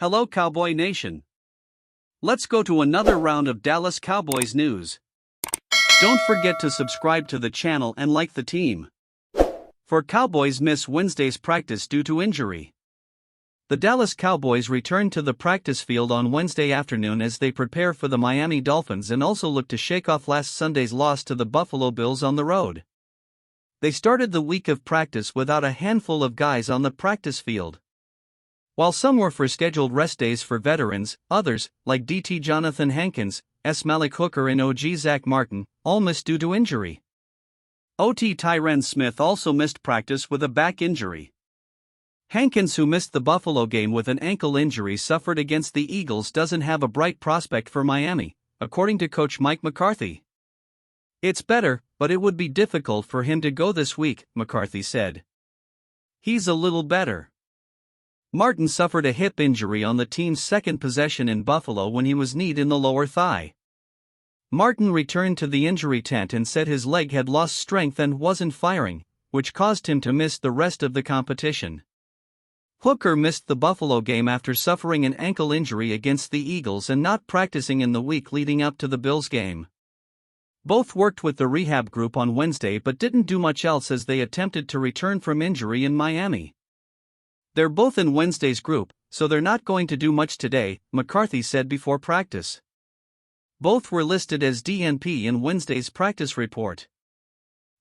Hello Cowboy Nation. Let's go to another round of Dallas Cowboys news. Don't forget to subscribe to the channel and like the team. For Cowboys miss Wednesday's practice due to injury. The Dallas Cowboys return to the practice field on Wednesday afternoon as they prepare for the Miami Dolphins and also look to shake off last Sunday's loss to the Buffalo Bills on the road. They started the week of practice without a handful of guys on the practice field. While some were for scheduled rest days for veterans, others, like DT Jonathan Hankins, S. Malik Hooker and OG Zach Martin, all missed due to injury. OT Tyron Smith also missed practice with a back injury. Hankins, who missed the Buffalo game with an ankle injury suffered against the Eagles, doesn't have a bright prospect for Miami, according to coach Mike McCarthy. "It's better, but it would be difficult for him to go this week," McCarthy said. "He's a little better." Martin suffered a hip injury on the team's second possession in Buffalo when he was kneed in the lower thigh. Martin returned to the injury tent and said his leg had lost strength and wasn't firing, which caused him to miss the rest of the competition. Hooker missed the Buffalo game after suffering an ankle injury against the Eagles and not practicing in the week leading up to the Bills game. Both worked with the rehab group on Wednesday but didn't do much else as they attempted to return from injury in Miami. "They're both in Wednesday's group, so they're not going to do much today," McCarthy said before practice. Both were listed as DNP in Wednesday's practice report.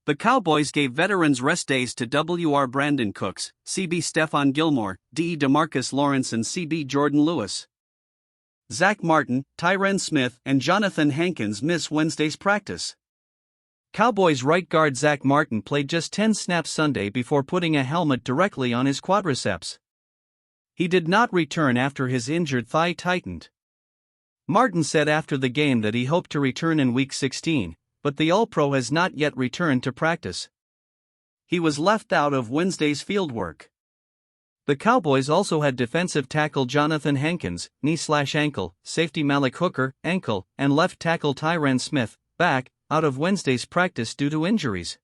The Cowboys gave veterans rest days to WR Brandon Cooks, CB Stephon Gilmore, DE DeMarcus Lawrence and CB Jordan Lewis. Zach Martin, Tyron Smith and Jonathan Hankins miss Wednesday's practice. Cowboys right guard Zach Martin played just 10 snaps Sunday before putting a helmet directly on his quadriceps. He did not return after his injured thigh tightened. Martin said after the game that he hoped to return in Week 16, but the All-Pro has not yet returned to practice. He was left out of Wednesday's fieldwork. The Cowboys also had defensive tackle Jonathan Hankins, knee/ankle, safety Malik Hooker, ankle, and left tackle Tyron Smith, back, out of Wednesday's practice due to injuries.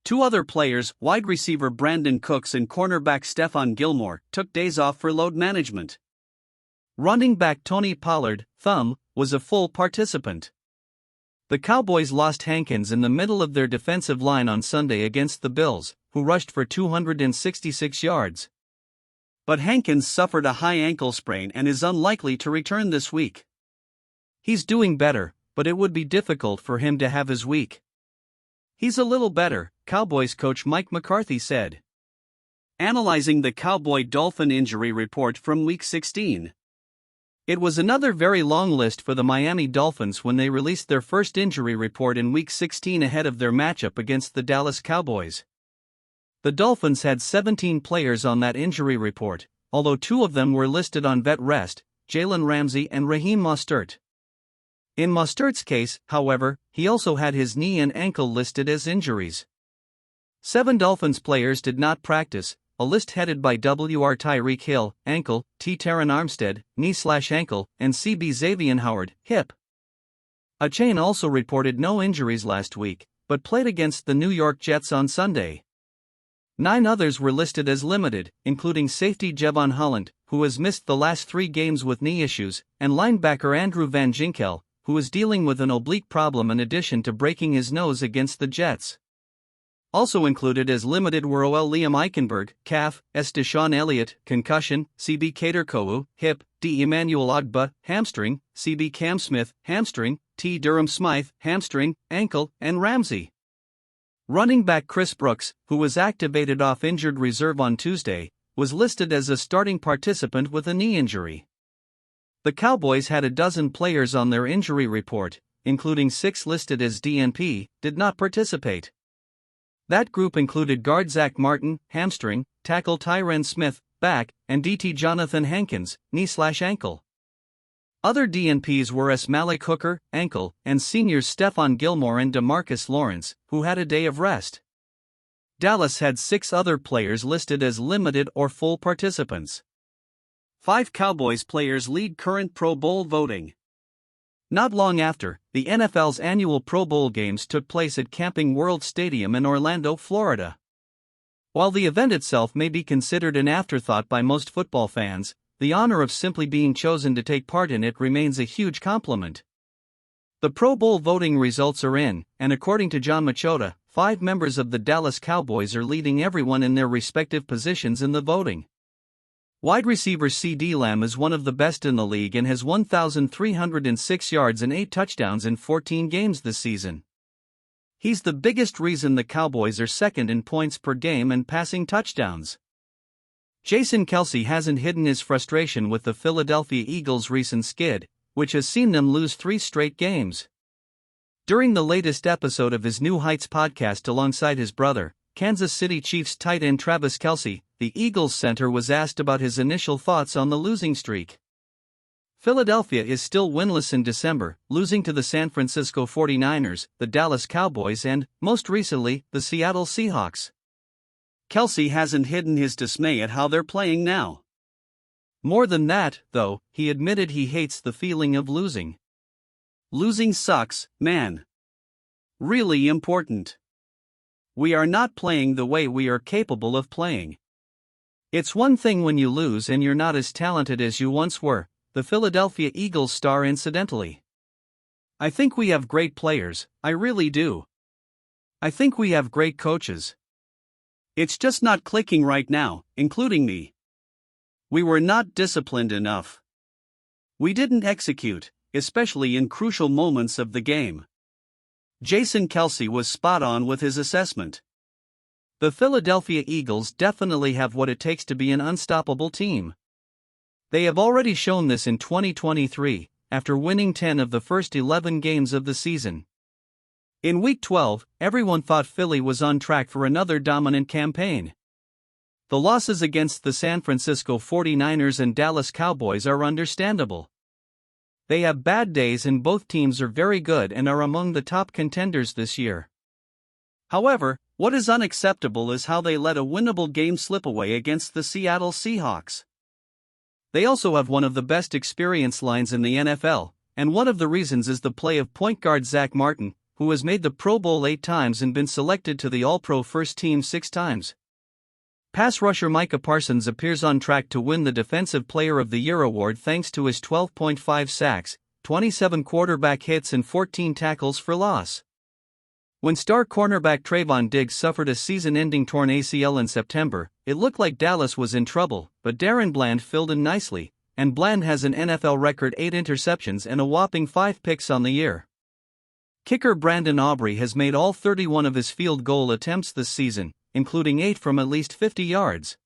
Two other players, wide receiver Brandon Cooks and cornerback Stephon Gilmore, took days off for load management. Running back Tony Pollard, thumb, was a full participant. The Cowboys lost Hankins in the middle of their defensive line on Sunday against the Bills, who rushed for 266 yards. But Hankins suffered a high ankle sprain and is unlikely to return this week. "He's doing better, but it would be difficult for him to have his week. He's a little better," Cowboys coach Mike McCarthy said. Analyzing the Cowboy-Dolphin injury report from Week 16. It was another very long list for the Miami Dolphins when they released their first injury report in Week 16 ahead of their matchup against the Dallas Cowboys. The Dolphins had 17 players on that injury report, although 2 of them were listed on vet rest, Jalen Ramsey and Raheem Mostert. In Mostert's case, however, he also had his knee and ankle listed as injuries. 7 Dolphins players did not practice, a list headed by WR Tyreek Hill, ankle, T. Terron Armstead, knee/ankle, and CB Xavier Howard, hip. Achane also reported no injuries last week, but played against the New York Jets on Sunday. 9 others were listed as limited, including safety Jevon Holland, who has missed the last 3 games with knee issues, and linebacker Andrew Van Ginkel, who is dealing with an oblique problem in addition to breaking his nose against the Jets. Also included as limited were OL Liam Eichenberg, calf, S. Deshaun Elliott, concussion, CB Kader Kowu, hip, D. Emmanuel Ogbah, hamstring, CB Cam Smith, hamstring, T. Durham Smythe, hamstring, ankle, and Ramsey. Running back Chris Brooks, who was activated off injured reserve on Tuesday, was listed as a starting participant with a knee injury. The Cowboys had a dozen players on their injury report, including 6 listed as DNP, did not participate. That group included guard Zach Martin, hamstring, tackle Tyron Smith, back, and DT Jonathan Hankins, knee/ankle. Other DNPs were S. Malik Hooker, ankle, and seniors Stephon Gilmore and DeMarcus Lawrence, who had a day of rest. Dallas had 6 other players listed as limited or full participants. 5 Cowboys players lead current Pro Bowl voting. Not long after, the NFL's annual Pro Bowl games took place at Camping World Stadium in Orlando, Florida. While the event itself may be considered an afterthought by most football fans, the honor of simply being chosen to take part in it remains a huge compliment. The Pro Bowl voting results are in, and according to John Machota, 5 members of the Dallas Cowboys are leading everyone in their respective positions in the voting. Wide receiver CeeDee Lamb is one of the best in the league and has 1,306 yards and 8 touchdowns in 14 games this season. He's the biggest reason the Cowboys are second in points per game and passing touchdowns. Jason Kelce hasn't hidden his frustration with the Philadelphia Eagles' recent skid, which has seen them lose 3 straight games. During the latest episode of his New Heights podcast alongside his brother, Kansas City Chiefs tight end Travis Kelce, the Eagles center was asked about his initial thoughts on the losing streak. Philadelphia is still winless in December, losing to the San Francisco 49ers, the Dallas Cowboys and, most recently, the Seattle Seahawks. Kelce hasn't hidden his dismay at how they're playing now. More than that, though, he admitted he hates the feeling of losing. Losing sucks, man. Really important. We are not playing the way we are capable of playing. It's one thing when you lose and you're not as talented as you once were, the Philadelphia Eagles star incidentally. I think we have great players, I really do. I think we have great coaches. It's just not clicking right now, including me. We were not disciplined enough. We didn't execute, especially in crucial moments of the game. Jason Kelce was spot on with his assessment. The Philadelphia Eagles definitely have what it takes to be an unstoppable team. They have already shown this in 2023, after winning 10 of the first 11 games of the season. In Week 12, everyone thought Philly was on track for another dominant campaign. The losses against the San Francisco 49ers and Dallas Cowboys are understandable. They have bad days and both teams are very good and are among the top contenders this year. However, what is unacceptable is how they let a winnable game slip away against the Seattle Seahawks. They also have one of the best experience lines in the NFL, and one of the reasons is the play of point guard Zach Martin, who has made the Pro Bowl 8 times and been selected to the All-Pro First Team 6 times. Pass rusher Micah Parsons appears on track to win the Defensive Player of the Year award thanks to his 12.5 sacks, 27 quarterback hits and 14 tackles for loss. When star cornerback Trayvon Diggs suffered a season-ending torn ACL in September, it looked like Dallas was in trouble, but Darren Bland filled in nicely, and Bland has an NFL record 8 interceptions and a whopping 5 picks on the year. Kicker Brandon Aubrey has made all 31 of his field goal attempts this season, including 8 from at least 50 yards.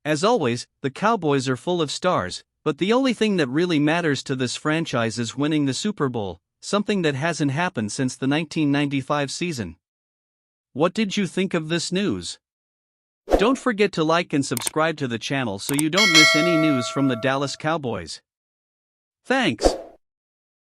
As always, the Cowboys are full of stars, but the only thing that really matters to this franchise is winning the Super Bowl, something that hasn't happened since the 1995 season. What did you think of this news? Don't forget to like and subscribe to the channel so you don't miss any news from the Dallas Cowboys. Thanks.